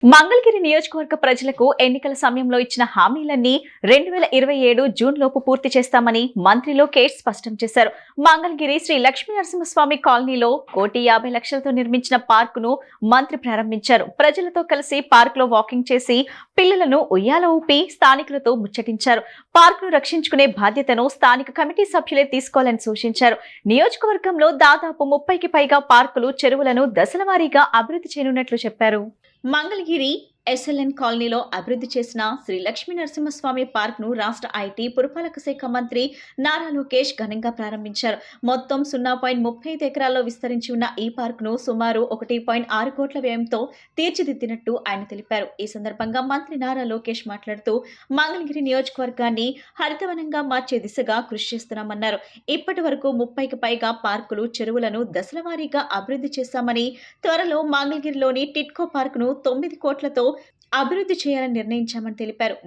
మంగళగిరి నియోజకవర్గ ప్రజలకు ఎన్నికల సమయంలో ఇచ్చిన హామీలన్నీ 2027 జూన్ లోపు పూర్తి చేస్తామని మంత్రి లోకేష్ స్పష్టం చేశారు. మంగళగిరి శ్రీ లక్ష్మీ నరసింహస్వామి కాలనీలో 1,50,00,000తో నిర్మించిన పార్కును మంత్రి ప్రారంభించారు. ప్రజలతో కలిసి పార్కులో వాకింగ్ చేసి పిల్లలను ఉయ్యాల ఊపి స్థానికులతో ముచ్చటించారు. పార్కును రక్షించుకునే బాధ్యతను స్థానిక కమిటీ సభ్యులే తీసుకోవాలని సూచించారు. నియోజకవర్గంలో దాదాపు 30కి పైగా పార్కులు, చెరువులను దశల వారీగా అభివృద్ధి చేయనున్నట్లు చెప్పారు. మంగళగిరి ఎస్ఎల్ఎన్ కాలనీలో అభివృద్ధి చేసిన శ్రీ లక్ష్మీ నరసింహస్వామి పార్క్ ను రాష్ట్ర ఐటీ పురపాలక శాఖ మంత్రి నారా లోకేష్ ఘనంగా ప్రారంభించారు. మొత్తం 0.35 ఎకరాల్లో విస్తరించి ఉన్న ఈ పార్క్ ను సుమారు 1.6 కోట్ల వ్యయంతో తీర్చిదిద్దినట్టు ఆయన తెలిపారు. ఈ సందర్భంగా మంత్రి నారా లోకేష్ మాట్లాడుతూ మంగళగిరి నియోజకవర్గాన్ని హరితవనంగా మార్చే దిశగా కృషి చేస్తున్నామన్నారు. ఇప్పటి వరకు 30కి పైగా పార్కులు, చెరువులను దశల వారీగా అభివృద్ధి చేశామని, త్వరలో మంగళగిరిలోని టిట్కో పార్క్ ను 9 కోట్లతో అభివృద్ధి చేయాలని నిర్ణయించామని తెలిపారు.